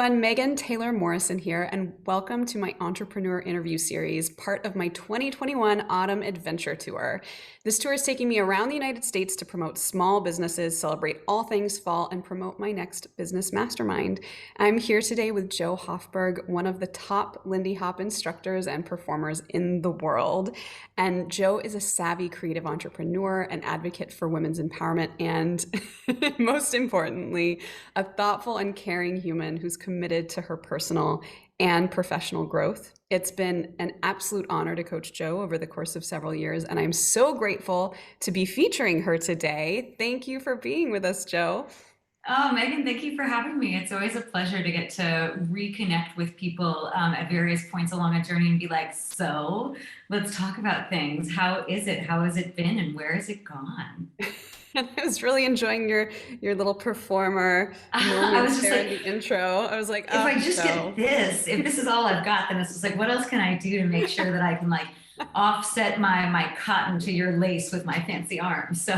everyone. Megan Taylor Morrison here, and welcome to my entrepreneur interview series, part of my 2021 Autumn Adventure Tour. This tour is taking me around the United States to promote small businesses, celebrate all things fall, and promote my next business mastermind. I'm here today with Joe Hoffberg, one of the top Lindy Hop instructors and performers in the world. And Joe is a savvy creative entrepreneur, an advocate for women's empowerment, and most importantly, a thoughtful and caring human who's committed to her personal and professional growth. It's been an absolute honor to coach Joe over the course of several years, and I'm so grateful to be featuring her today. Thank you for being with us, Joe. Oh, Megan, thank you for having me. It's always a pleasure to get to reconnect with people at various points along a journey and be like, so let's talk about things. How is it? How has it been? And where has it gone? And I was really enjoying your little performer I was moments just there in like, the intro. I was like, if oh, I just get Joe. this, if this is all I've got, then it's just like, what else can I do to make sure that I can like offset my cotton to your lace with my fancy arms? So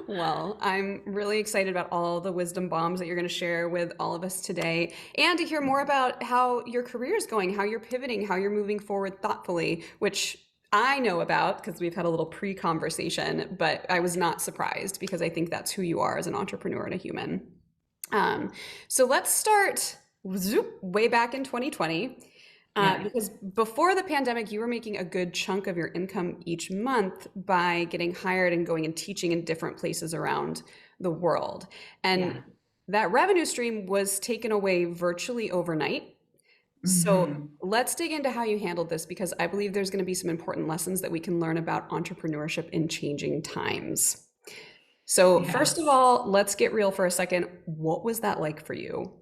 Well, I'm really excited about all the wisdom bombs that you're going to share with all of us today, and to hear more about how your career is going, how you're pivoting, how you're moving forward thoughtfully, which I know about because we've had a little pre-conversation, but I was not surprised because I think that's who you are as an entrepreneur and a human. So let's start way back in 2020. yeah, Because before the pandemic, you were making a good chunk of your income each month by getting hired and going and teaching in different places around the world. And yeah. that revenue stream was taken away virtually overnight. So Hmm. let's dig into how you handled this because I believe there's going to be some important lessons that we can learn about entrepreneurship in changing times. So, first of Yes. all, let's get real for a second. What was that like for you?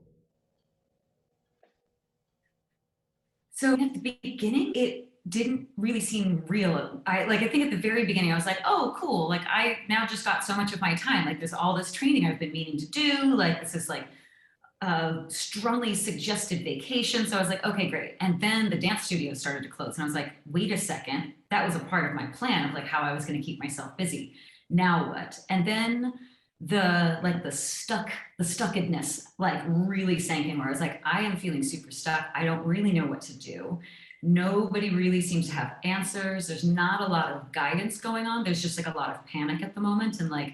So at the beginning, it didn't really seem real. I think at the very beginning, I was like, oh, cool. Like I now just got so much of my time. Like there's all this training I've been meaning to do. Like this is like a strongly suggested vacation. So I was like, okay, great. And then the dance studio started to close. And I was like, wait a second. That was a part of my plan of like how I was going to keep myself busy. Now what? And then the stuckedness like really sank in where I was like, I am feeling super stuck. I don't really know what to do. Nobody really seems to have answers. There's not a lot of guidance going on. There's just like a lot of panic at the moment. And like,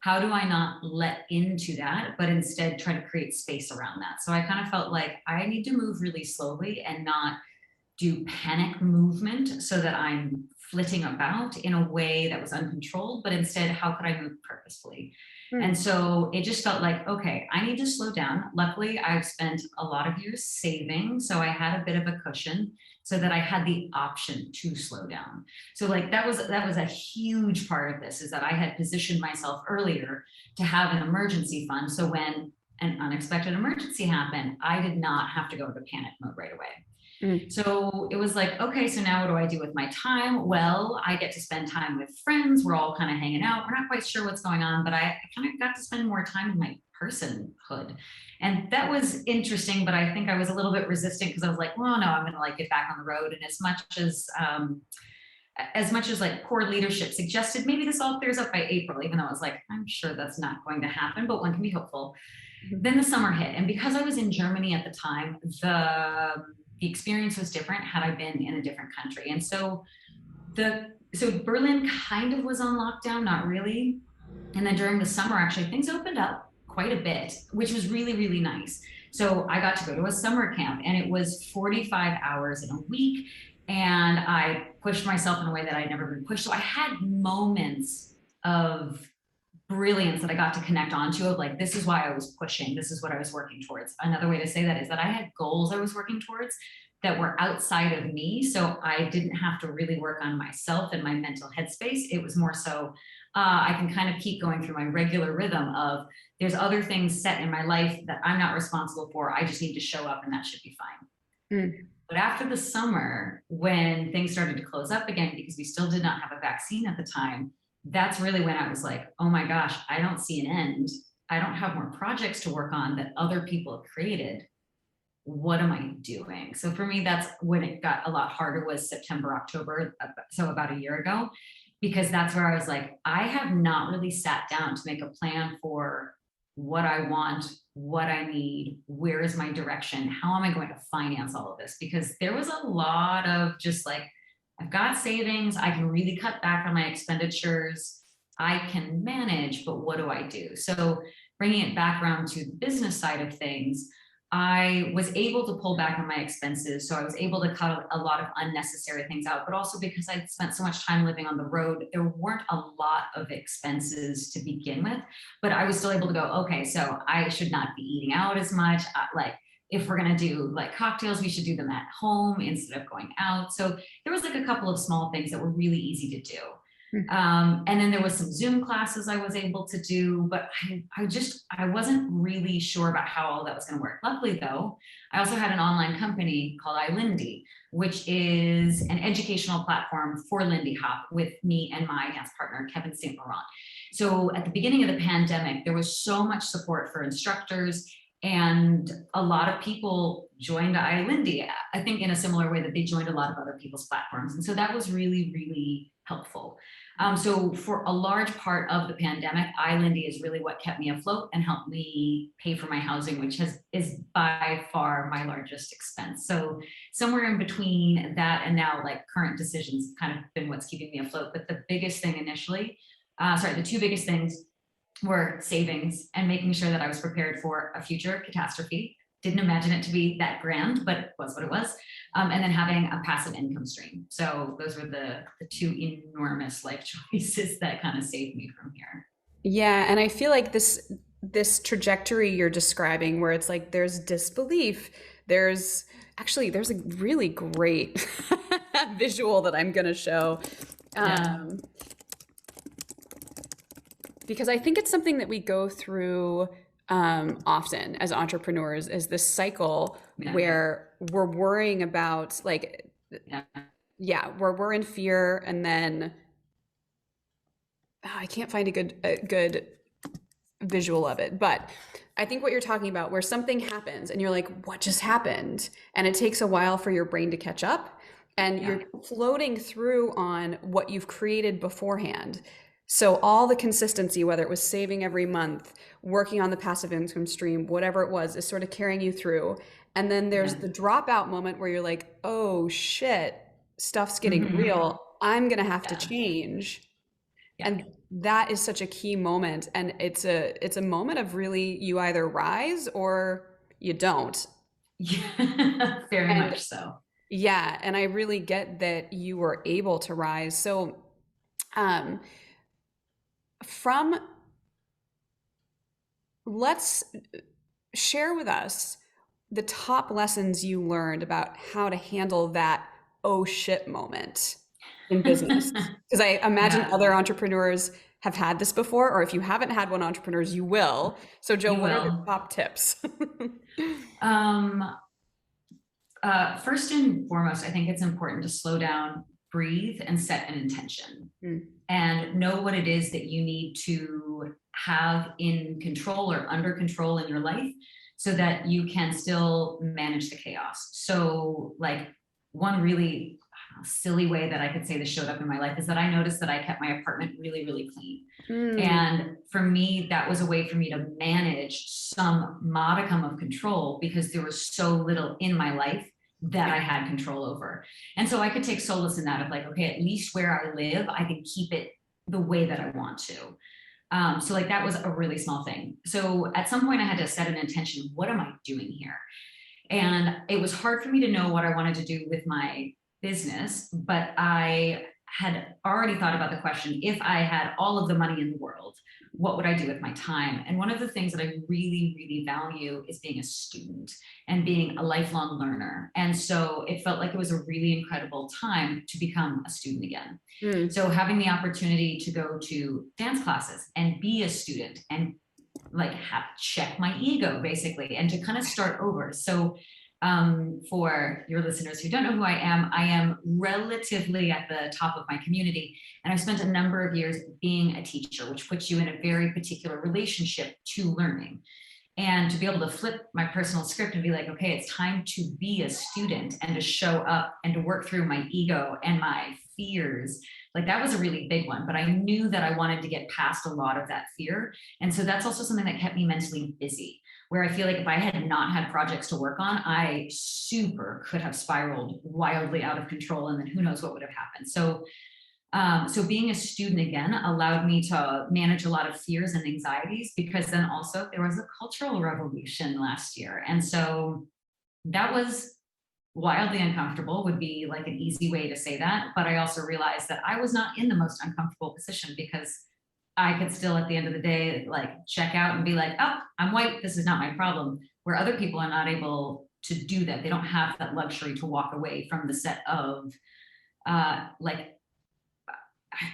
how do I not let into that, but instead try to create space around that? So I kind of felt like I need to move really slowly and not do panic movement so that I'm flitting about in a way that was uncontrolled, but instead, how could I move purposefully? And Hmm. so it just felt like, okay, I need to slow down. Luckily, I've spent a lot of years saving. So I had a bit of a cushion so that I had the option to slow down. So like that was a huge part of this is that I had positioned myself earlier to have an emergency fund. So when an unexpected emergency happened, I did not have to go into panic mode right away. Mm. So it was like, okay, so now what do I do with my time? Well, I get to spend time with friends. We're all kind of hanging out. We're not quite sure what's going on, but I kind of got to spend more time in my personhood. And that was interesting, but I think I was a little bit resistant because I was like, well, no, I'm going to like get back on the road. And as much as like poor leadership suggested, maybe this all clears up by April, even though I was like, I'm sure that's not going to happen, but one can be hopeful. Then the summer hit, and because I was in Germany at the time, the experience was different had I been in a different country. And so Berlin kind of was on lockdown, not really. And then during the summer, actually, things opened up quite a bit, which was really, really nice. So I got to go to a summer camp, and it was 45 hours in a week. And I pushed myself in a way that I'd never been pushed. So I had moments of brilliance that I got to connect onto of like, this is why I was pushing. This is what I was working towards. Another way to say that is that I had goals I was working towards that were outside of me. So I didn't have to really work on myself and my mental headspace. It was more so I can kind of keep going through my regular rhythm of there's other things set in my life that I'm not responsible for. I just need to show up and that should be fine. Mm. But after the summer, when things started to close up again, because we still did not have a vaccine at the time, that's really when I was like, oh my gosh, I don't see an end. I don't have more projects to work on that other people have created. What am I doing? So for me, that's when it got a lot harder was September, October. So about a year ago, because that's where I was like, I have not really sat down to make a plan for what I want, what I need, where is my direction, how am I going to finance all of this? Because there was a lot of just like, I've got savings, I can really cut back on my expenditures, I can manage, but what do I do? So bringing it back around to the business side of things, I was able to pull back on my expenses. So I was able to cut a lot of unnecessary things out, but also because I'd spent so much time living on the road, there weren't a lot of expenses to begin with, but I was still able to go, okay, so I should not be eating out as much. Like, if we're going to do like cocktails, we should do them at home instead of going out. So there was like a couple of small things that were really easy to do. And then there was some Zoom classes I was able to do, but I wasn't really sure about how all that was going to work. Luckily though, I also had an online company called iLindy, which is an educational platform for Lindy Hop with me and my dance partner, Kevin St. Laurent. So at the beginning of the pandemic, there was so much support for instructors, and a lot of people joined iLindy, I think in a similar way that they joined a lot of other people's platforms. And so that was really, really helpful. So for a large part of the pandemic, iLindy is really what kept me afloat and helped me pay for my housing, which is by far my largest expense. So somewhere in between that and now, like current decisions, kind of been what's keeping me afloat. But the biggest thing initially, the two biggest things were savings and making sure that I was prepared for a future catastrophe. Didn't imagine it to be that grand, but it was what it was. And then having a passive income stream. So those were the two enormous life choices that kind of saved me from here. Yeah, and I feel like this trajectory you're describing where it's like there's disbelief, there's a really great visual that I'm gonna show. Yeah. Um, because I think it's something that we go through often as entrepreneurs is this cycle Yeah. where we're worrying about like, Yeah. yeah, we're in fear, and then I can't find a good visual of it, but I think what you're talking about, where something happens and you're like, what just happened? And it takes a while for your brain to catch up, and Yeah. you're floating through on what you've created beforehand. So all the consistency, whether it was saving every month, working on the passive income stream, whatever it was, is sort of carrying you through. And then there's Yeah. the dropout moment where you're like, oh shit, stuff's getting Mm-hmm. real. I'm gonna have to Yeah. change. Yeah. And that is such a key moment. And it's a moment of really, you either rise or you don't. Yeah. Very And much so. yeah, and I really get that you were able to rise. So um from let's share with us the top lessons you learned about how to handle that oh shit moment in business. Because I imagine Yeah. other entrepreneurs have had this before, or if you haven't had one, entrepreneurs, you will. So, Joe, You what are the will. top tips? Um, First and foremost, I think it's important to slow down, breathe, and set an intention Mm, and know what it is that you need to have in control or under control in your life so that you can still manage the chaos. So, like, one really silly way that I could say this showed up in my life is that I noticed that I kept my apartment really, really clean. mm, And for me, that was a way for me to manage some modicum of control because there was so little in my life that yeah. I had control over. And so I could take solace in that of like, okay, at least where I live, I can keep it the way that I want to. So like that was a really small thing. So at some point I had to set an intention. What am I doing here? And it was hard for me to know what I wanted to do with my business, but I had already thought about the question, if I had all of the money in the world, what would I do with my time? And one of the things that I really, really value is being a student and being a lifelong learner. And so it felt like it was a really incredible time to become a student again. Mm, So having the opportunity to go to dance classes and be a student and like check my ego basically and to kind of start over. So for your listeners who don't know who I am relatively at the top of my community. And I've spent a number of years being a teacher, which puts you in a very particular relationship to learning. And to be able to flip my personal script and be like, okay, it's time to be a student and to show up and to work through my ego and my fears Like that was a really big one, but I knew that I wanted to get past a lot of that fear. And so that's also something that kept me mentally busy, where I feel like if I had not had projects to work on, I super could have spiraled wildly out of control. And then who knows what would have happened. So being a student again allowed me to manage a lot of fears and anxieties, because then also there was a cultural revolution last year. And so that was wildly uncomfortable, would be like an easy way to say that. But I also realized that I was not in the most uncomfortable position, because I could still at the end of the day, like check out and be like, oh, I'm white, this is not my problem. Where other people are not able to do that. They don't have that luxury to walk away from the set of like,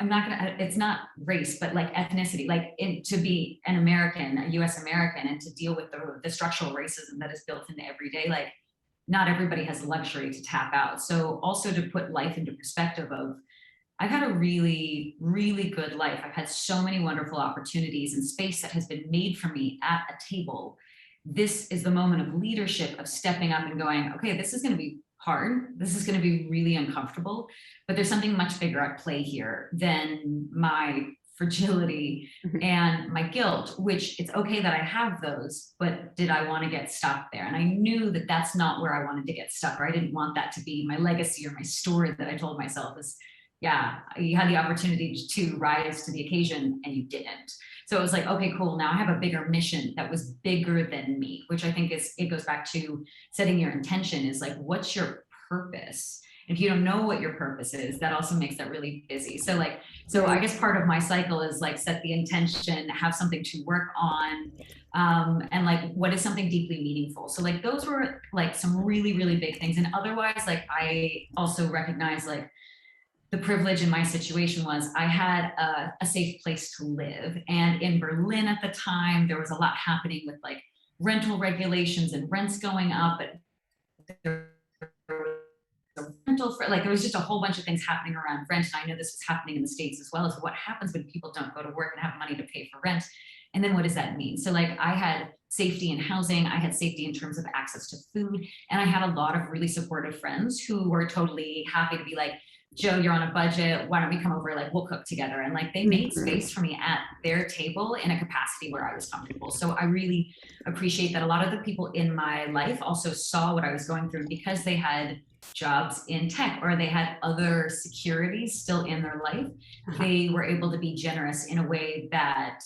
I'm not gonna, it's not race, but like ethnicity, like to be an American, a US American, and to deal with the structural racism that is built into everyday, like not everybody has the luxury to tap out. So also to put life into perspective of, I've had a really, really good life. I've had so many wonderful opportunities and space that has been made for me at a table. This is the moment of leadership, of stepping up and going, okay, this is going to be hard. This is going to be really uncomfortable, but there's something much bigger at play here than my fragility and my guilt, which it's okay that I have those, but did I want to get stuck there? And I knew that that's not where I wanted to get stuck, or I didn't want that to be my legacy or my story that I told myself is, yeah, you had the opportunity to rise to the occasion and you didn't. So it was like, okay, cool. Now I have a bigger mission that was bigger than me, which I think is, it goes back to setting your intention, is like, what's your purpose? If you don't know what your purpose is, that also makes that really busy. So I guess part of my cycle is like, set the intention, have something to work on, and like, what is something deeply meaningful? So like, those were like some really, really big things. And otherwise, like, I also recognize like, the privilege in my situation was I had a safe place to live. And in Berlin at the time, there was a lot happening with like rental regulations and rents going up. But there was a rental for, like, there was just a whole bunch of things happening around rent. And I know this was happening in the States as well, as what happens when people don't go to work and have money to pay for rent. And then what does that mean? So like, I had safety in housing, I had safety in terms of access to food. And I had a lot of really supportive friends who were totally happy to be like, Joe, you're on a budget. Why don't we come over? Like, we'll cook together. And like, they made space for me at their table in a capacity where I was comfortable. So I really appreciate that a lot of the people in my life also saw what I was going through, because they had jobs in tech or they had other securities still in their life. They were able to be generous in a way that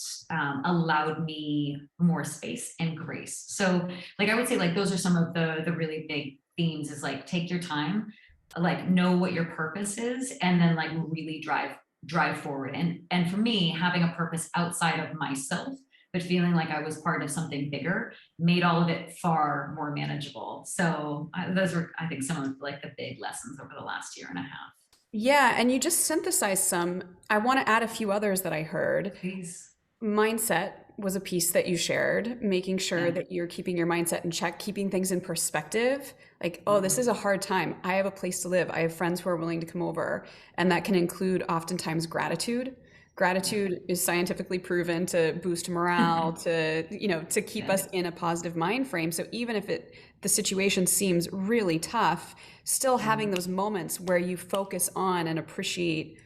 allowed me more space and grace. So like, I would say like, those are some of the really big themes, is like, take your time, like know what your purpose is, and then like really drive forward. And for me, having a purpose outside of myself, but feeling like I was part of something bigger, made all of it far more manageable. So those were, I think, some of like the big lessons over the last year and a half. Yeah, and you just synthesized some. I want to add a few others that I heard. Please. Mindset was a piece that you shared, making sure Yeah. that you're keeping your mindset in check, keeping things in perspective. Like, oh, this is a hard time. I have a place to live. I have friends who are willing to come over. And that can include oftentimes gratitude. Gratitude is scientifically proven to boost morale, to keep us in a positive mind frame. So even if the situation seems really tough, still having those moments where you focus on and appreciate,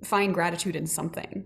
find gratitude in something.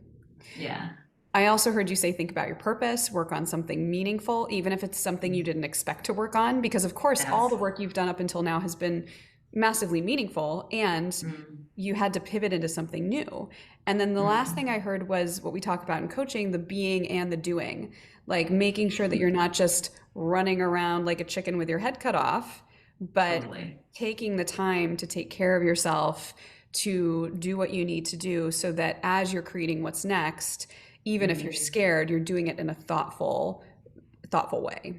Yeah. I also heard you say, think about your purpose, work on something meaningful, even if it's something you didn't expect to work on, because of course, all the Yes. work you've done up until now has been massively meaningful, and Mm. you had to pivot into something new. And then the last thing I heard was what we talk about in coaching, the being and the doing, like making sure that you're not just running around like a chicken with your head cut off, but Totally. taking the time to take care of yourself, to do what you need to do, so that as you're creating what's next, even if you're scared, you're doing it in a thoughtful way.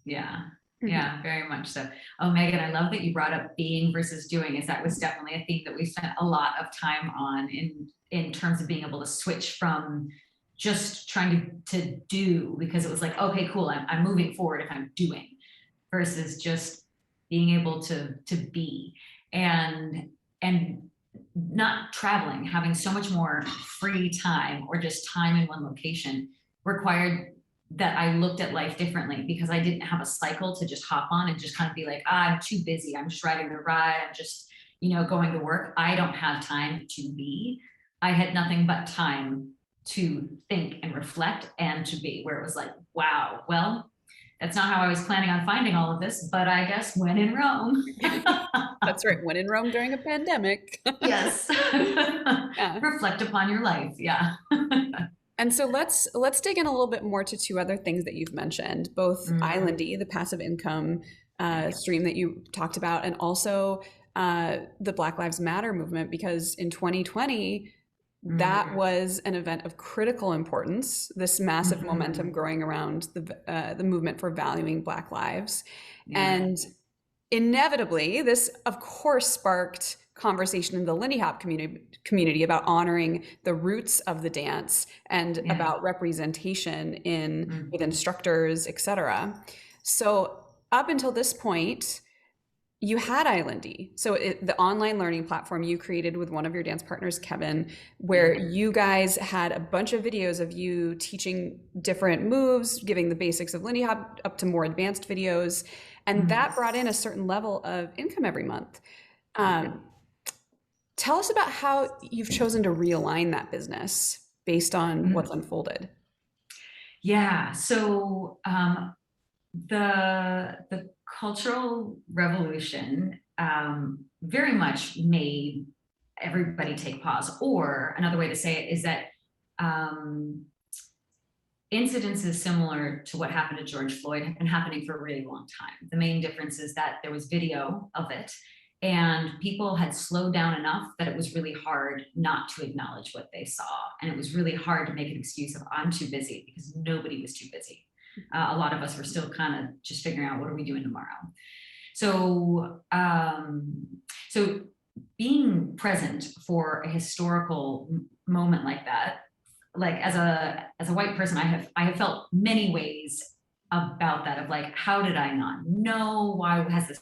Yeah. Mhm. Yeah, very much so. Oh, Megan, I love that you brought up being versus doing, as that was definitely a theme that we spent a lot of time on in terms of being able to switch from just trying to do, because it was like, okay, cool, I'm moving forward if I'm doing, versus just being able to be. And not traveling, having so much more free time or just time in one location, required that I looked at life differently, because I didn't have a cycle to just hop on and just kind of be like, I'm too busy, I'm just riding the ride, I'm just, going to work. I don't have time to be. I had nothing but time to think and reflect and to be, where it was like, wow, well, that's not how I was planning on finding all of this, but I guess when in Rome. That's right. When in Rome during a pandemic. Yes. Yeah. Reflect upon your life. Yeah. And so let's dig in a little bit more to two other things that you've mentioned, both Mm, Islandy, the passive income yeah. stream that you talked about, and also the Black Lives Matter movement, because in 2020, that Mm, was an event of critical importance, this massive momentum mhm. growing around the movement for valuing Black lives. Yeah. And inevitably, this of course sparked conversation in the Lindy Hop community about honoring the roots of the dance and Yeah. about representation in with Mhm. instructors, etc. So up until this point, you had Islandy, so the online learning platform you created with one of your dance partners, Kevin, where Yeah. you guys had a bunch of videos of you teaching different moves, giving the basics of Lindy Hop up to more advanced videos, and Mhm. that brought in a certain level of income every month. Yeah. Um, Tell us about how you've chosen to realign that business based on what's Mm. unfolded. Yeah. So the cultural revolution very much made everybody take pause. Or another way to say it is that um, incidences similar to what happened to George Floyd have been happening for a really long time. The main difference is that there was video of it, and people had slowed down enough that it was really hard not to acknowledge what they saw. And it was really hard to make an excuse of, I'm too busy, because nobody was too busy. A lot of us were still kind of just figuring out, what are we doing tomorrow? So, so being present for a historical moment like that, like as a white person, I have felt many ways about that, of like, how did I not know? Why has this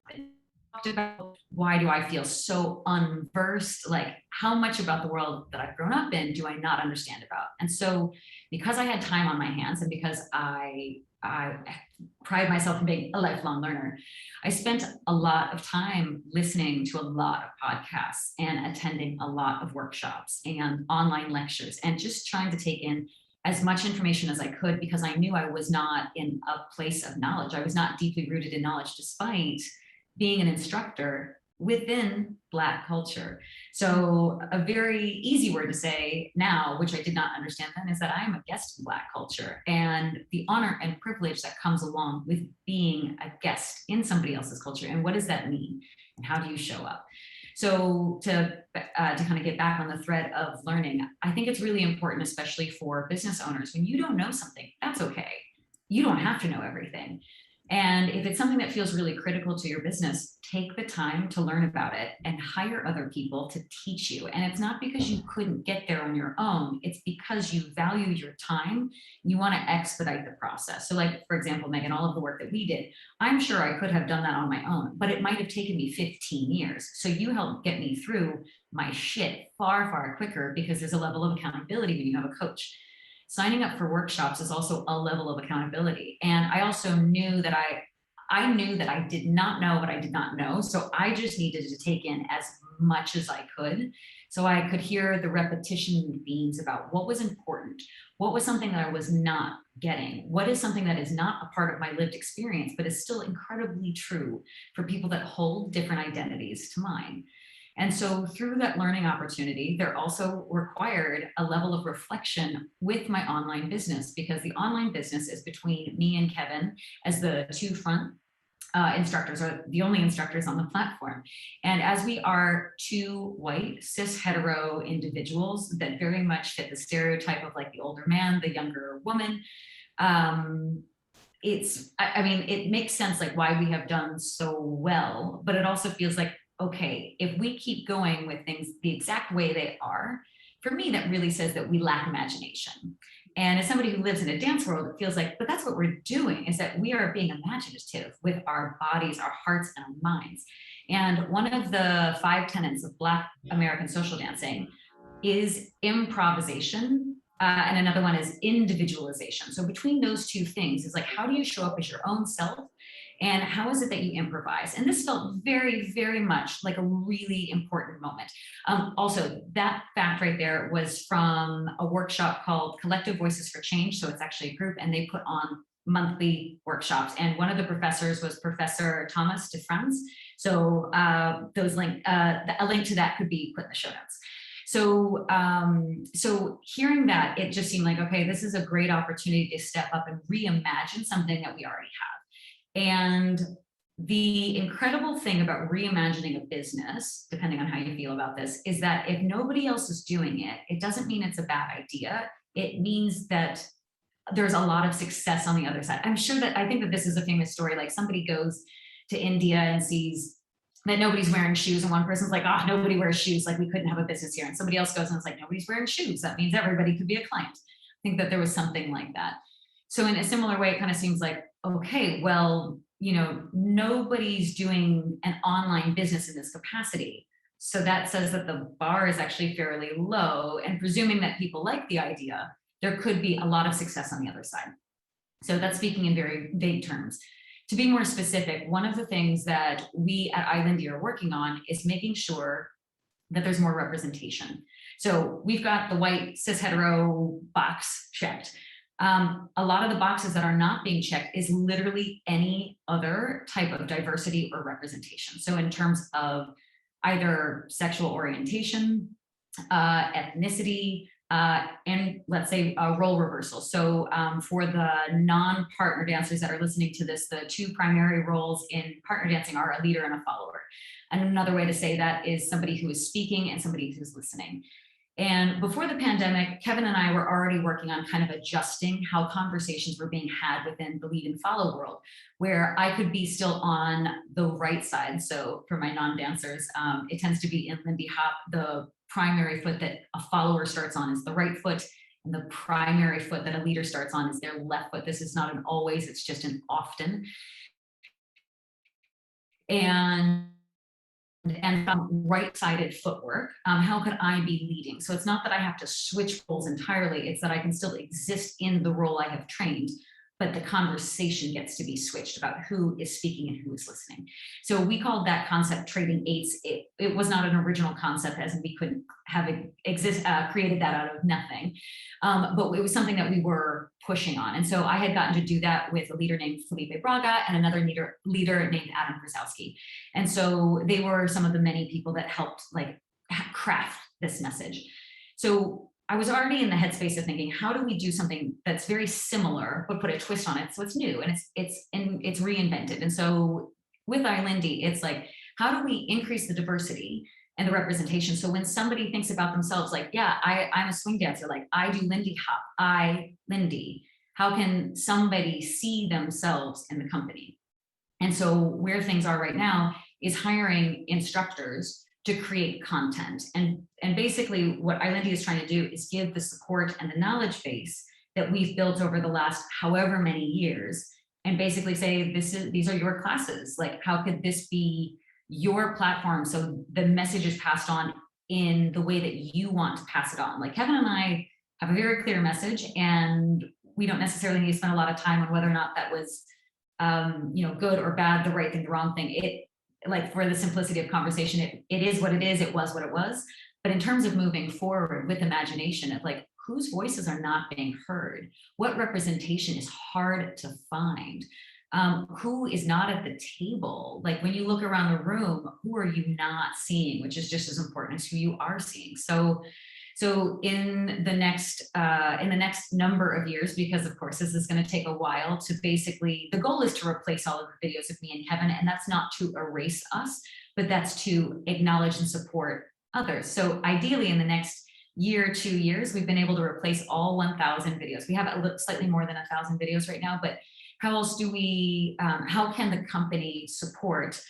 been talked about? Why do I feel so unversed? Like, how much about the world that I've grown up in do I not understand about? And so, because I had time on my hands, and because I pride myself in being a lifelong learner, I spent a lot of time listening to a lot of podcasts and attending a lot of workshops and online lectures, and just trying to take in as much information as I could, because I knew I was not in a place of knowledge. I was not deeply rooted in knowledge, despite being an instructor within Black culture. So, a very easy word to say now, which I did not understand then, is that I am a guest in Black culture, and the honor and privilege that comes along with being a guest in somebody else's culture. And what does that mean? And how do you show up? So, to kind of get back on the thread of learning, I think it's really important, especially for business owners, when you don't know something, that's okay. You don't have to know everything. And if it's something that feels really critical to your business, take the time to learn about it and hire other people to teach you. And it's not because you couldn't get there on your own, it's because you value your time. You want to expedite the process. So, like, for example, Megan, all of the work that we did, I'm sure I could have done that on my own, but it might have taken me 15 years. So, you helped get me through my shit far, far quicker, because there's a level of accountability when you have a coach. Signing up for workshops is also a level of accountability. And I also knew that I knew that I did not know what I did not know. So I just needed to take in as much as I could, so I could hear the repetition themes about what was important, what was something that I was not getting, what is something that is not a part of my lived experience, but is still incredibly true for people that hold different identities to mine. And so, through that learning opportunity, there also required a level of reflection with my online business, because the online business is between me and Kevin as the two front instructors, or the only instructors on the platform. And as we are two white, cis hetero individuals that very much fit the stereotype of like the older man, the younger woman, um, I mean, it makes sense like why we have done so well, but it also feels like, okay, if we keep going with things the exact way they are, for me, that really says that we lack imagination. And as somebody who lives in a dance world, it feels like, but that's what we're doing, is that we are being imaginative with our bodies, our hearts, and our minds. And one of the 5 tenets of Black American social dancing is improvisation, and another one is individualization. So between those two things is like, how do you show up as your own self And how is it that you improvise? And this felt very, very much like a really important moment. Also, that fact right there was from a workshop called Collective Voices for Change. So it's actually a group, and they put on monthly workshops. And one of the professors was Professor Thomas DeFrance. So a link to that could be put in the show notes. So hearing that, it just seemed like, okay, this is a great opportunity to step up and reimagine something that we already have. And the incredible thing about reimagining a business, depending on how you feel about this, is that if nobody else is doing it, it doesn't mean it's a bad idea. It means that there's a lot of success on the other side. I think that this is a famous story. Like somebody goes to India and sees that nobody's wearing shoes, and one person's like, oh, nobody wears shoes, like we couldn't have a business here. And somebody else goes and it's like, nobody's wearing shoes, that means everybody could be a client. I think that there was something like that. So in a similar way, it kind of seems like, okay, well, nobody's doing an online business in this capacity. So that says that the bar is actually fairly low, and presuming that people like the idea, there could be a lot of success on the other side. So that's speaking in very vague terms. To be more specific, one of the things that we at iLindy are working on is making sure that there's more representation. So we've got the white cis hetero box checked. A lot of the boxes that are not being checked is literally any other type of diversity or representation. So in terms of either sexual orientation, ethnicity, and let's say role reversal. So for the non-partner dancers that are listening to this, the two primary roles in partner dancing are a leader and a follower. And another way to say that is somebody who is speaking and somebody who's listening. And before the pandemic, Kevin and I were already working on kind of adjusting how conversations were being had within the lead and follow world, where I could be still on the right side. So for my non-dancers, it tends to be in Lindy Hop, the primary foot that a follower starts on is the right foot, and the primary foot that a leader starts on is their left foot. This is not an always, it's just an often. And right-sided footwork, how could I be leading? So it's not that I have to switch roles entirely, it's that I can still exist in the role I have trained, but the conversation gets to be switched about who is speaking and who is listening. So we called that concept trading eights. It was not an original concept, as in we couldn't have created that out of nothing, but it was something that we were pushing on. And so I had gotten to do that with a leader named Felipe Braga and another leader named Adam Krasowski. And so they were some of the many people that helped craft this message. So I was already in the headspace of thinking, how do we do something that's very similar, but put a twist on it so it's new and it's reinvented? And so with iLindy, it's like, how do we increase the diversity and the representation? So when somebody thinks about themselves, like, yeah, I'm a swing dancer, like I do Lindy Hop, iLindy, how can somebody see themselves in the company? And so where things are right now is hiring instructors to create content. And basically what iLindy is trying to do is give the support and the knowledge base that we've built over the last however many years, and basically say, these are your classes. Like, how could this be your platform so the message is passed on in the way that you want to pass it on? Like Kevin and I have a very clear message, and we don't necessarily need to spend a lot of time on whether or not that was good or bad, the right thing, the wrong thing. Like for the simplicity of conversation, it is what it is, it was what it was. But in terms of moving forward with imagination of like, whose voices are not being heard? What representation is hard to find? Who is not at the table? Like when you look around the room, who are you not seeing? Which is just as important as who you are seeing. So in the next number of years, because of course this is going to take a while to basically, the goal is to replace all of the videos of me and Kevin, and that's not to erase us, but that's to acknowledge and support others. So ideally in the next year, 2 years, we've been able to replace all 1,000 videos. We have slightly more than 1,000 videos right now, but how else do we, how can the company support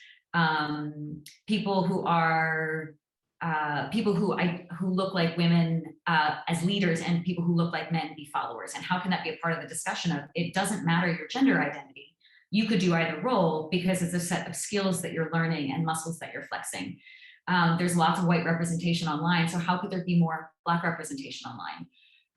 people who are people who look like women as leaders and people who look like men be followers? And how can that be a part of the discussion of, it doesn't matter your gender identity. You could do either role because it's a set of skills that you're learning and muscles that you're flexing. There's lots of white representation online. So how could there be more Black representation online?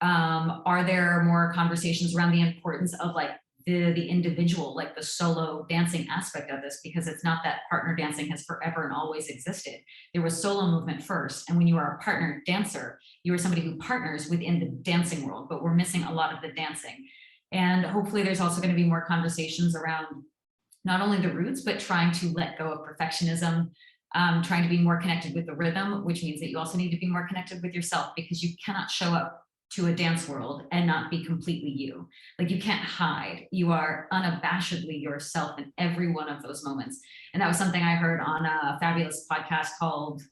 Are there more conversations around the importance of like the individual, like the solo dancing aspect of this, because it's not that partner dancing has forever and always existed. There was solo movement first, and when you are a partner dancer, you are somebody who partners within the dancing world, but we're missing a lot of the dancing. And hopefully there's also going to be more conversations around not only the roots, but trying to let go of perfectionism, trying to be more connected with the rhythm, which means that you also need to be more connected with yourself, because you cannot show up to a dance world and not be completely you. Like, you can't hide. You are unabashedly yourself in every one of those moments. And that was something I heard on a fabulous podcast called,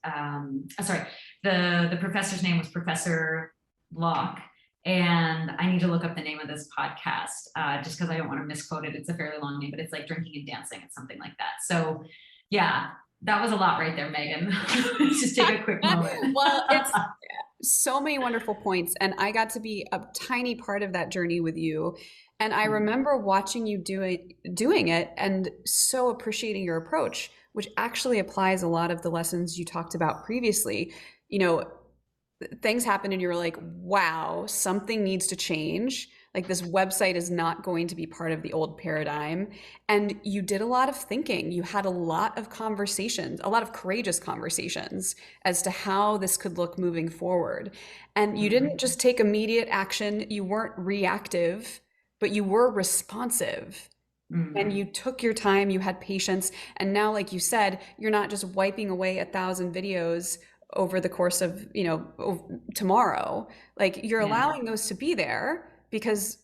the professor's name was Professor Locke. And I need to look up the name of this podcast just because I don't want to misquote it. It's a fairly long name, but it's like Drinking and Dancing. It's something like that. So yeah, that was a lot right there, Megan. Just take a quick moment. Well, it's so many wonderful points, and I got to be a tiny part of that journey with you. And I remember watching you doing it and so appreciating your approach, which actually applies a lot of the lessons you talked about previously. You know, things happen and you're like, wow, something needs to change. Like, this website is not going to be part of the old paradigm. And you did a lot of thinking. You had a lot of conversations, a lot of courageous conversations as to how this could look moving forward. And you didn't just take immediate action. You weren't reactive, but you were responsive. And you took your time, you had patience. And now, like you said, you're not just wiping away 1,000 videos over the course of, tomorrow. Like, you're Yeah. allowing those to be there because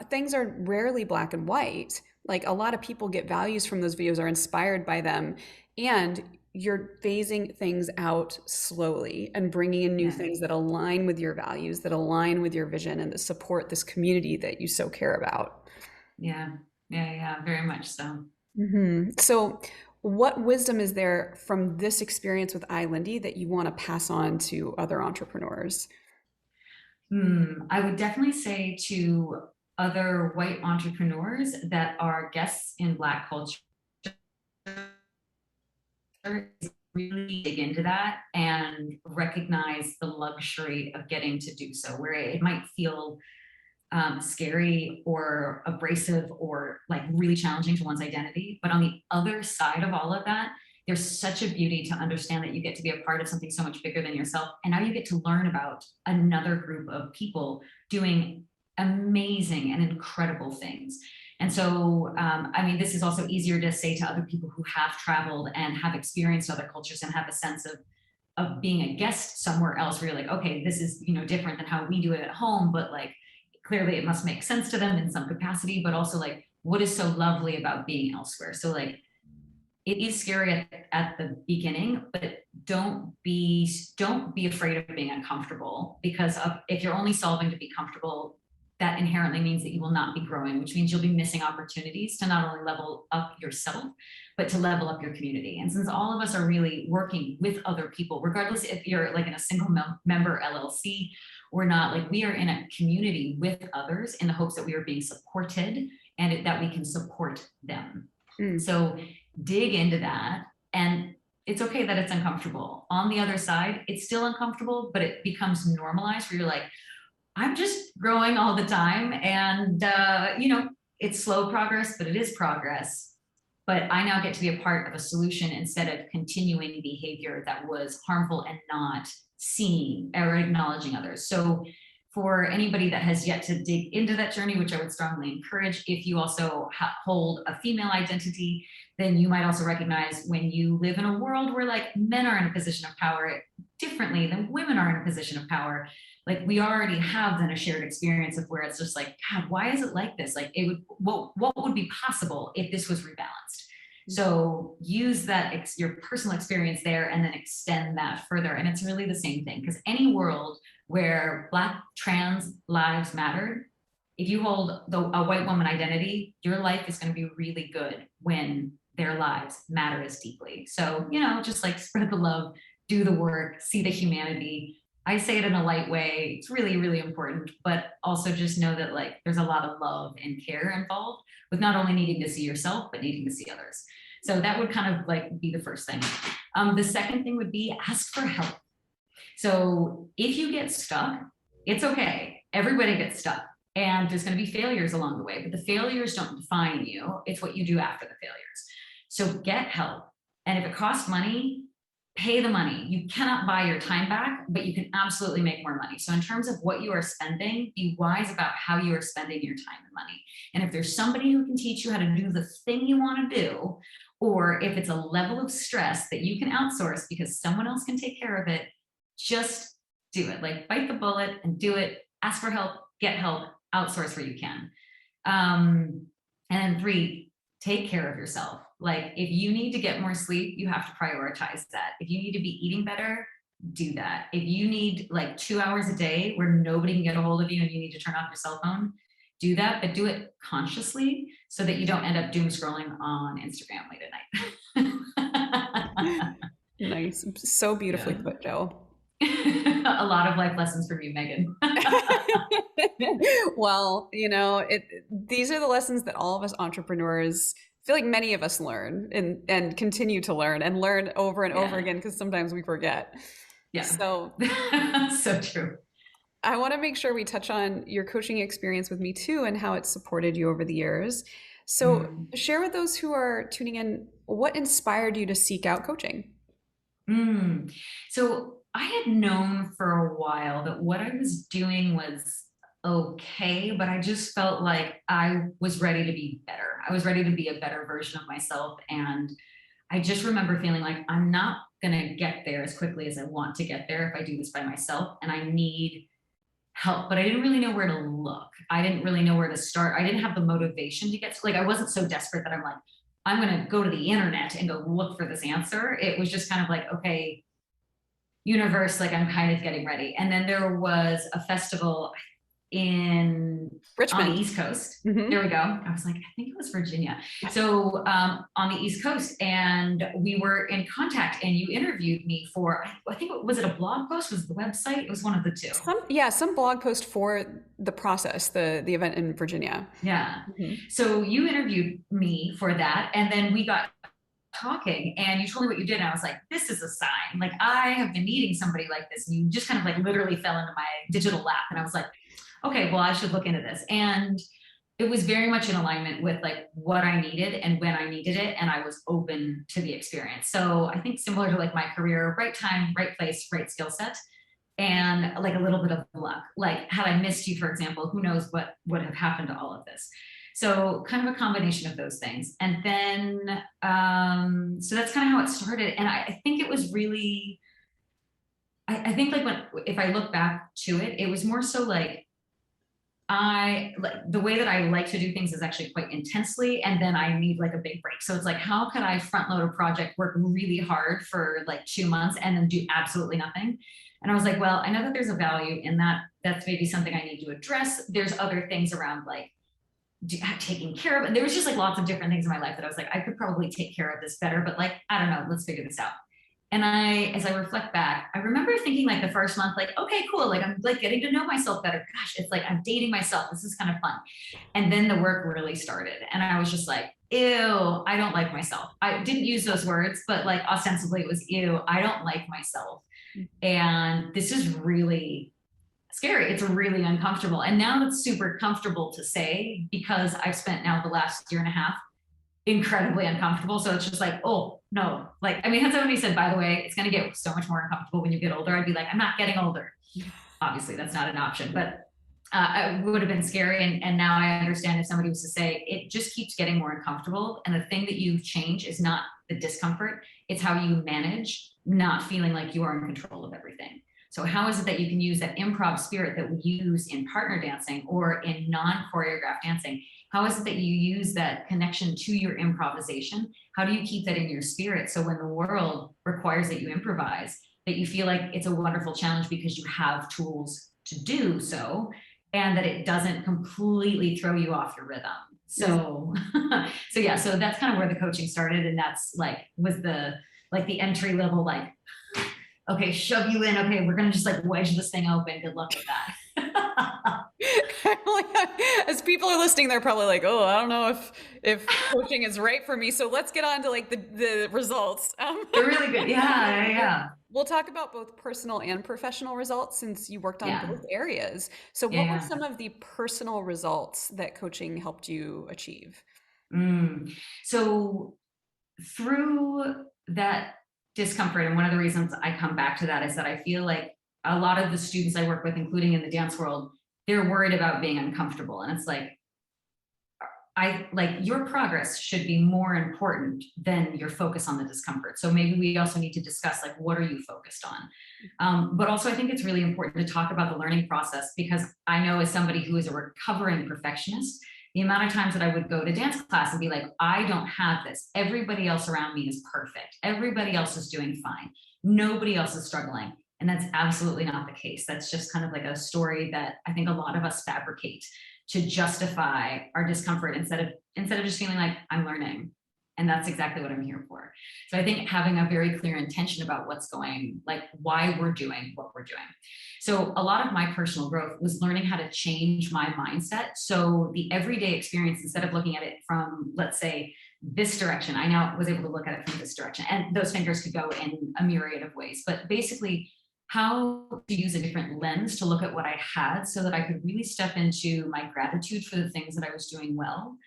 things are rarely black and white. Like, a lot of people get values from those videos, are inspired by them, and you're phasing things out slowly and bringing in new Yeah. things that align with your values, that align with your vision, and that support this community that you so care about. Yeah. Yeah. Yeah. Very much so. So, what wisdom is there from this experience with iLindy that you want to pass on to other entrepreneurs? I would definitely say to other white entrepreneurs that are guests in Black culture, is really dig into that and recognize the luxury of getting to do so, where it might feel scary or abrasive or like really challenging to one's identity. But on the other side of all of that, there's such a beauty to understand that you get to be a part of something so much bigger than yourself. And now you get to learn about another group of people doing amazing and incredible things. And so, I mean, this is also easier to say to other people who have traveled and have experienced other cultures and have a sense of being a guest somewhere else, where you're like, okay, this is, different than how we do it at home, but like, clearly it must make sense to them in some capacity, but also like, what is so lovely about being elsewhere? So like, it is scary at the beginning, but don't be afraid of being uncomfortable, because if you're only solving to be comfortable, that inherently means that you will not be growing, which means you'll be missing opportunities to not only level up yourself, but to level up your community. And since all of us are really working with other people, regardless if you're like in a single member LLC or not, like, we are in a community with others in the hopes that we are being supported and that we can support them. So dig into that. And it's okay that it's uncomfortable. On the other side, it's still uncomfortable, but it becomes normalized, where you're like, I'm just growing all the time. And, it's slow progress, but it is progress. But I now get to be a part of a solution instead of continuing behavior that was harmful and not seeing or acknowledging others. So for anybody that has yet to dig into that journey, which I would strongly encourage, if you also hold a female identity, then you might also recognize, when you live in a world where like men are in a position of power differently than women are in a position of power, like, we already have then a shared experience of where it's just like, God, why is it like this? Like, what would be possible if this was rebalanced? So use that your personal experience there and then extend that further. And it's really the same thing, because any world where Black trans lives matter, if you hold a white woman identity, your life is going to be really good when their lives matter as deeply. So, just like spread the love, do the work, see the humanity. I say it in a light way. It's really, really important, but also just know that like there's a lot of love and care involved with not only needing to see yourself, but needing to see others. So that would kind of like be the first thing. The second thing would be ask for help. So if you get stuck, it's okay. Everybody gets stuck. And there's going to be failures along the way, but the failures don't define you. It's what you do after the failures. So get help. And if it costs money, pay the money. You cannot buy your time back, but you can absolutely make more money. So in terms of what you are spending, be wise about how you are spending your time and money. And if there's somebody who can teach you how to do the thing you want to do, or if it's a level of stress that you can outsource because someone else can take care of it, just do it. Like, bite the bullet and do it. Ask for help, get help, outsource where you can. And 3, take care of yourself. Like, if you need to get more sleep, you have to prioritize that. If you need to be eating better, do that. If you need like 2 hours a day where nobody can get a hold of you and you need to turn off your cell phone, do that, but do it consciously so that you don't end up doom scrolling on Instagram late at night. Nice. So beautifully put, Jo. A lot of life lessons from you, Megan. Well, these are the lessons that all of us entrepreneurs, I feel like many of us learn and continue to learn over and over again, because sometimes we forget. Yeah. So so true. I want to make sure we touch on your coaching experience with Me Too and how it's supported you over the years. So share with those who are tuning in, what inspired you to seek out coaching? So I had known for a while that what I was doing was okay, but I just felt like I was ready to be better. I was ready to be a better version of myself. And I just remember feeling like I'm not going to get there as quickly as I want to get there if I do this by myself. And I need help, but I didn't really know where to look. I didn't really know where to start. I didn't have the motivation to get, like, I wasn't so desperate that I'm like, I'm going to go to the internet and go look for this answer. It was just kind of like, okay, universe, like, I'm kind of getting ready. And then there was a festival in Richmond, on the East Coast. There we go. I was like, I think it was Virginia. So on the East Coast, and we were in contact, and you interviewed me for, I think, was it a blog post? Was it the website? It was one of the two. Some blog post for the process, the event in Virginia. Yeah. So you interviewed me for that, and then we got talking, and you told me what you did, and I was like, this is a sign. Like, I have been needing somebody like this. And you just kind of like literally fell into my digital lap, and I was like, okay, well, I should look into this. And it was very much in alignment with like what I needed and when I needed it. And I was open to the experience. So I think similar to like my career, right time, right place, right skill set, and like a little bit of luck. Like, had I missed you, for example, who knows what would have happened to all of this. So kind of a combination of those things. And then, so that's kind of how it started. And I think it was really, I think like if I look back to it, it was more so like, the way that I like to do things is actually quite intensely, and then I need like a big break. So it's like, how could I front load a project, work really hard for like 2 months, and then do absolutely nothing? And I was like, well, I know that there's a value in that. That's maybe something I need to address. There's other things around like taking care of it. There was just like lots of different things in my life that I was like, I could probably take care of this better, but like, I don't know, let's figure this out. And as I reflect back, I remember thinking like the first month, like, okay, cool. Like, I'm like getting to know myself better. Gosh, it's like I'm dating myself. This is kind of fun. And then the work really started. And I was just like, ew, I don't like myself. I didn't use those words, but like ostensibly it was, ew, I don't like myself. And this is really scary. It's really uncomfortable. And now it's super comfortable to say, because I've spent now the last year and a half incredibly uncomfortable. So it's just like, oh no, like, I mean, had somebody said, by the way, it's going to get so much more uncomfortable when you get older, I'd be like, I'm not getting older. Obviously that's not an option, but it would have been scary. And now I understand if somebody was to say, it just keeps getting more uncomfortable. And the thing that you change is not the discomfort. It's how you manage not feeling like you are in control of everything. So how is it that you can use that improv spirit that we use in partner dancing or in non-choreographed dancing? How is it that you use that connection to your improvisation? How do you keep that in your spirit? So when the world requires that you improvise, that you feel like it's a wonderful challenge because you have tools to do so, and that it doesn't completely throw you off your rhythm. So, so that's kind of where the coaching started. And that's like, was the entry level, like, okay, shove you in. Okay, we're going to just like wedge this thing open. Good luck with that. As people are listening, they're probably like, oh, I don't know if coaching is right for me. So let's get on to like the results. They're really good. Yeah. We'll talk about both personal and professional results since you worked on Yeah. both areas. So, Yeah. what were Yeah. some of the personal results that coaching helped you achieve? Mm. So through that discomfort, and one of the reasons I come back to that is that I feel like a lot of the students I work with, including in the dance world, they're worried about being uncomfortable. And it's like, I like your progress should be more important than your focus on the discomfort. So maybe we also need to discuss like what are you focused on? But also, I think it's really important to talk about the learning process because I know as somebody who is a recovering perfectionist, the amount of times that I would go to dance class and be like, I don't have this. Everybody else around me is perfect. Everybody else is doing fine. Nobody else is struggling. And that's absolutely not the case. That's just kind of like a story that I think a lot of us fabricate to justify our discomfort instead of just feeling like I'm learning. And that's exactly what I'm here for. So I think having a very clear intention about what's going, like why we're doing what we're doing. So a lot of my personal growth was learning how to change my mindset. So the everyday experience, instead of looking at it from, let's say, this direction, I now was able to look at it from this direction. And those fingers could go in a myriad of ways. But basically, how to use a different lens to look at what I had so that I could really step into my gratitude for the things that I was doing well,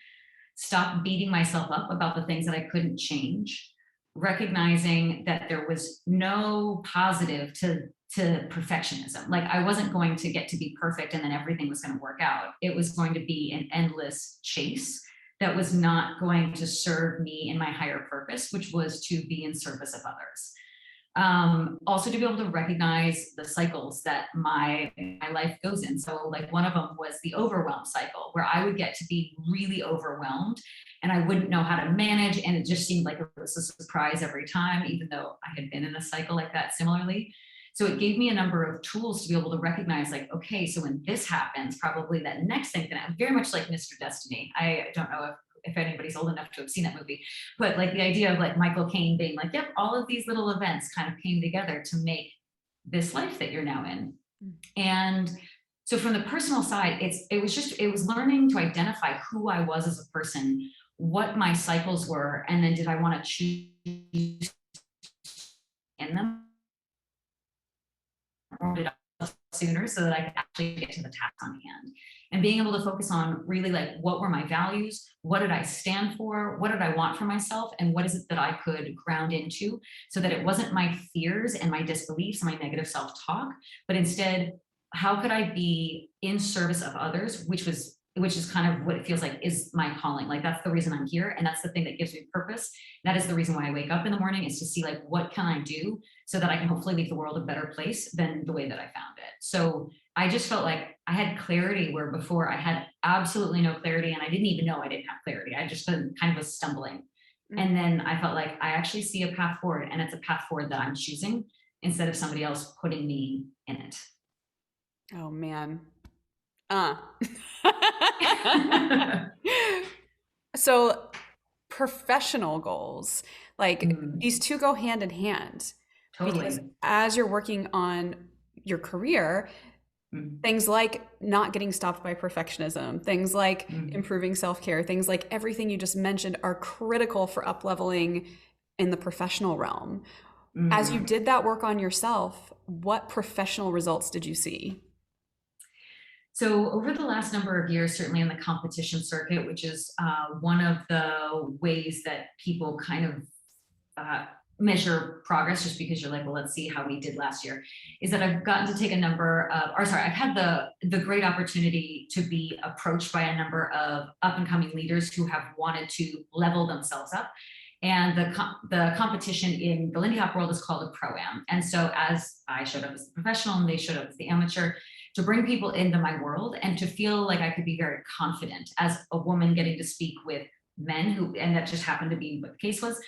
stop beating myself up about the things that I couldn't change, recognizing that there was no positive to perfectionism. Like I wasn't going to get to be perfect and then everything was going to work out. It was going to be an endless chase that was not going to serve me in my higher purpose, which was to be in service of others. Also to be able to recognize the cycles that my life goes in. So like one of them was the overwhelm cycle where I would get to be really overwhelmed and I wouldn't know how to manage. And it just seemed like it was a surprise every time, even though I had been in a cycle like that similarly. So it gave me a number of tools to be able to recognize like, okay, so when this happens, probably that next thing can happen. Very much like Mr. Destiny. I don't know if anybody's old enough to have seen that movie, but like the idea of like Michael Caine being like, yep, all of these little events kind of came together to make this life that you're now in. And so from the personal side, it was learning to identify who I was as a person, what my cycles were, and then did I want to choose in them or did I sooner so that I could actually get to the task on hand, and being able to focus on really like what were my values, what did I stand for, what did I want for myself, and what is it that I could ground into so that it wasn't my fears and my disbeliefs and my negative self-talk, but instead how could I be in service of others, which is kind of what it feels like is my calling. Like that's the reason I'm here. And that's the thing that gives me purpose. That is the reason why I wake up in the morning, is to see like, what can I do so that I can hopefully leave the world a better place than the way that I found it. So I just felt like I had clarity where before I had absolutely no clarity and I didn't even know I didn't have clarity. I just kind of was stumbling. And then I felt like I actually see a path forward, and it's a path forward that I'm choosing instead of somebody else putting me in it. Oh man. Uh. So professional goals, like these two go hand in hand because Totally. as you're working on your career, things like not getting stopped by perfectionism, things like improving self-care, things like everything you just mentioned are critical for up-leveling in the professional realm. As you did that work on yourself, what professional results did you see? So over the last number of years, certainly in the competition circuit, which is one of the ways that people kind of uh, measure progress, just because you're like, well, let's see how we did last year, is that I've gotten to take a number of, or sorry, I've had the great opportunity to be approached by a number of up and coming leaders who have wanted to level themselves up. And the competition in the Lindy Hop world is called a pro-am. And so as I showed up as the professional and they showed up as the amateur, to bring people into my world and to feel like I could be very confident as a woman getting to speak with men who, and that just happened to be what the case was,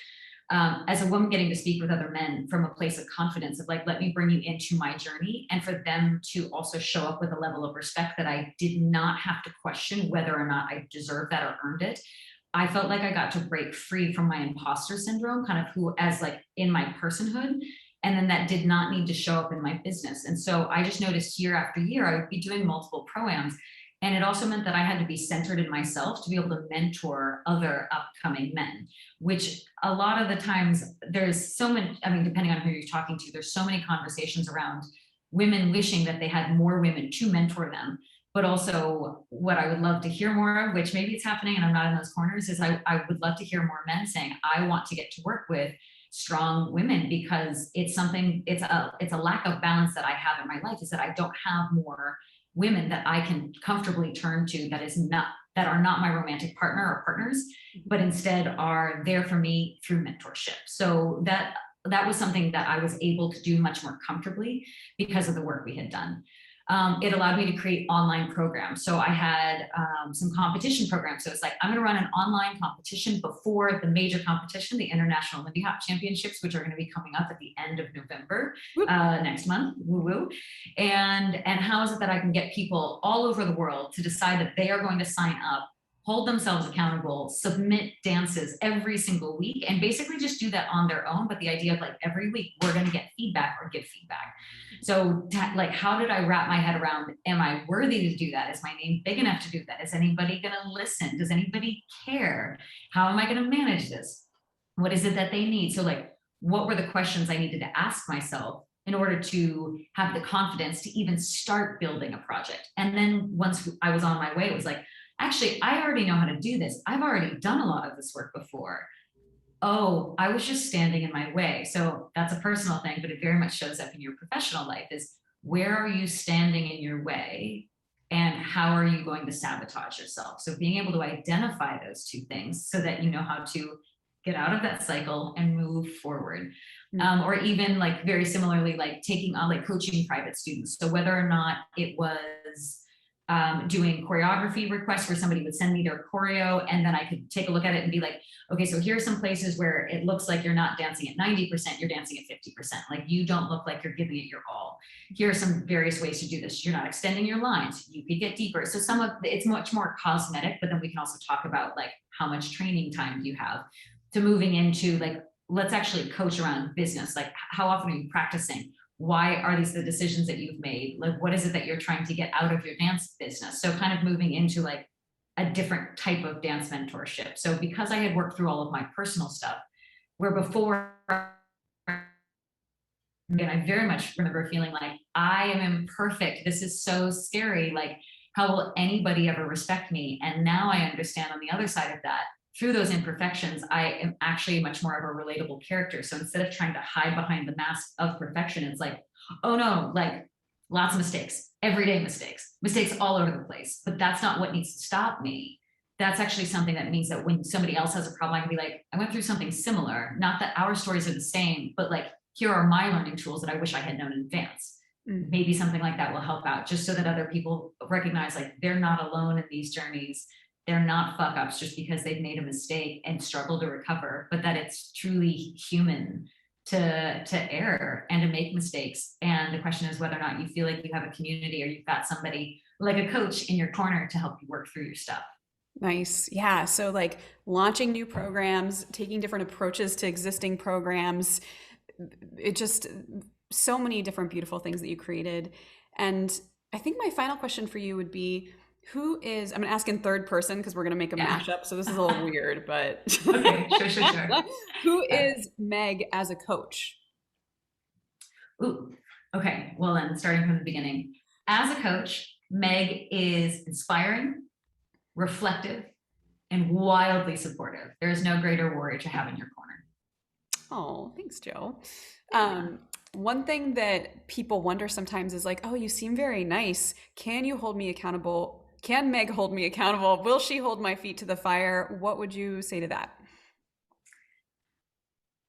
as a woman getting to speak with other men from a place of confidence of like, let me bring you into my journey, and for them to also show up with a level of respect that I did not have to question whether or not I deserved that or earned it. I felt like I got to break free from my imposter syndrome, kind of who as like in my personhood. And then that did not need to show up in my business. And so I just noticed year after year, I would be doing multiple pro-ams And it also meant that I had to be centered in myself to be able to mentor other upcoming men, which a lot of the times there's so many, I mean, depending on who you're talking to, there's so many conversations around women wishing that they had more women to mentor them. But also what I would love to hear more of, which maybe it's happening and I'm not in those corners, is I would love to hear more men saying, I want to get to work with strong women, because it's something, it's a lack of balance that I have in my life, is that I don't have more women that I can comfortably turn to that are not my romantic partner or partners, but instead are there for me through mentorship. So that was something that I was able to do much more comfortably because of the work we had done. It allowed me to create online programs. So I had some competition programs. So it's like, I'm going to run an online competition before the major competition, the International Lindy Hop Championships, which are going to be coming up at the end of November next month. Woo woo. And how is it that I can get people all over the world to decide that they are going to sign up, hold themselves accountable, submit dances every single week, and basically just do that on their own. But the idea of like every week we're going to get feedback or give feedback. So like, how did I wrap my head around, am I worthy to do that? Is my name big enough to do that? Is anybody going to listen? Does anybody care? How am I going to manage this? What is it that they need? So like, what were the questions I needed to ask myself in order to have the confidence to even start building a project? And then once I was on my way, it was like, actually, I already know how to do this. I've already done a lot of this work before. Oh, I was just standing in my way. So that's a personal thing, but it very much shows up in your professional life, is where are you standing in your way and how are you going to sabotage yourself? So being able to identify those two things so that you know how to get out of that cycle and move forward. Or even like very similarly, like taking on like coaching private students. So whether or not it was doing choreography requests where somebody would send me their choreo and then I could take a look at it and be like, okay, so here are some places where it looks like you're not dancing at 90%, you're dancing at 50%. Like you don't look like you're giving it your all. Here are some various ways to do this. You're not extending your lines. You could get deeper. So some of it's much more cosmetic, but then we can also talk about like how much training time do you have, to moving into like, let's actually coach around business. Like how often are you practicing? Why are these the decisions that you've made? Like, what is it that you're trying to get out of your dance business? So kind of moving into like a different type of dance mentorship. So because I had worked through all of my personal stuff, where before, and I very much remember feeling like I am imperfect. This is so scary. Like, how will anybody ever respect me? And now I understand on the other side of that, through those imperfections, I am actually much more of a relatable character. So instead of trying to hide behind the mask of perfection, it's like, oh no, like lots of mistakes, everyday mistakes, mistakes all over the place. But that's not what needs to stop me. That's actually something that means that when somebody else has a problem, I can be like, I went through something similar. Not that our stories are the same, but like, here are my learning tools that I wish I had known in advance. Maybe something like that will help out, just so that other people recognize like they're not alone in these journeys. They're not fuck ups just because they've made a mistake and struggle to recover, but that it's truly human to err and to make mistakes. And the question is whether or not you feel like you have a community or you've got somebody like a coach in your corner to help you work through your stuff. Nice. Yeah. So, like launching new programs, taking different approaches to existing programs, it just so many different beautiful things that you created. And I think my final question for you would be, who is, I'm going to ask in third person because we're going to make a Yeah. mashup. So this is a little weird, but Okay, sure. who is Meg as a coach? Ooh, okay. Well, then starting from the beginning, as a coach, Meg is inspiring, reflective, and wildly supportive. There is no greater warrior to have in your corner. Oh, thanks, Joe. One thing that people wonder sometimes is like, oh, you seem very nice. Can you hold me accountable? Can Meg hold me accountable? Will she hold my feet to the fire? What would you say to that?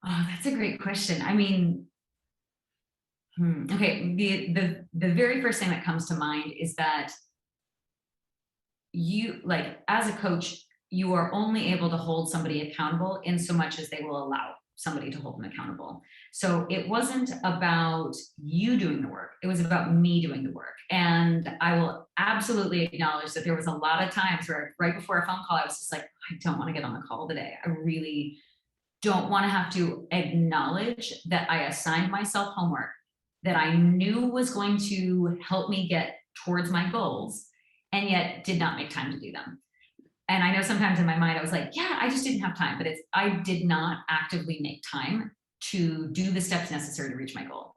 Oh, that's a great question. I mean, okay, the very first thing that comes to mind is that you, like as a coach, you are only able to hold somebody accountable in so much as they will allow somebody to hold them accountable. So it wasn't about you doing the work, it was about me doing the work. And I will absolutely acknowledge that there was a lot of times where right before a phone call I was just like, I don't want to get on the call today. I really don't want to have to acknowledge that I assigned myself homework that I knew was going to help me get towards my goals. and yet did not make time to do them. And I know sometimes in my mind, I was like, yeah, I just didn't have time, but I did not actively make time to do the steps necessary to reach my goal.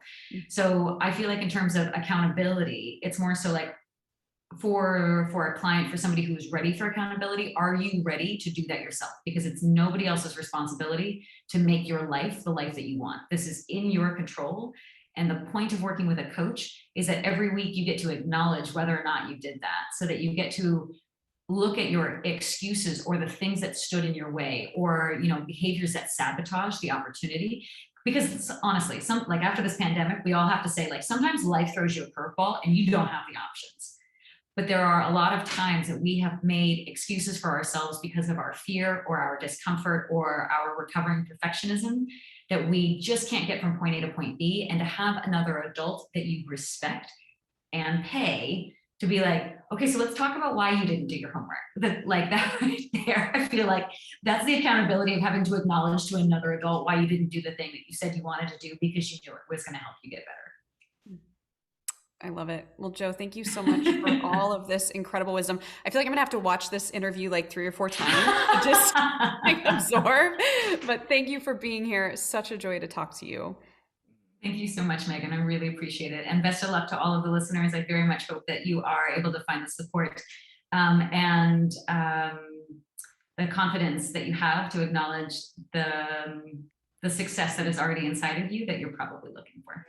So I feel like in terms of accountability, it's more so like for a client, for somebody who is ready for accountability, are you ready to do that yourself? Because it's nobody else's responsibility to make your life the life that you want. This is in your control. And the point of working with a coach is that every week you get to acknowledge whether or not you did that, so that you get to look at your excuses or the things that stood in your way, or behaviors that sabotage the opportunity. Because honestly, like after this pandemic, we all have to say, like, sometimes life throws you a curveball and you don't have the options. But there are a lot of times that we have made excuses for ourselves because of our fear or our discomfort or our recovering perfectionism, that we just can't get from point A to point B. And to have another adult that you respect and pay to be like, okay, so let's talk about why you didn't do your homework. Like that right there, I feel like that's the accountability of having to acknowledge to another adult why you didn't do the thing that you said you wanted to do, because you knew it was going to help you get better. I love it. Well, Jo, thank you so much for all of this incredible wisdom. I feel like I'm gonna have to watch this interview like 3 or 4 times to just like absorb. But thank you for being here. Such a joy to talk to you. Thank you so much, Megan. I really appreciate it. And best of luck to all of the listeners. I very much hope that you are able to find the support and the confidence that you have to acknowledge the success that is already inside of you that you're probably looking for.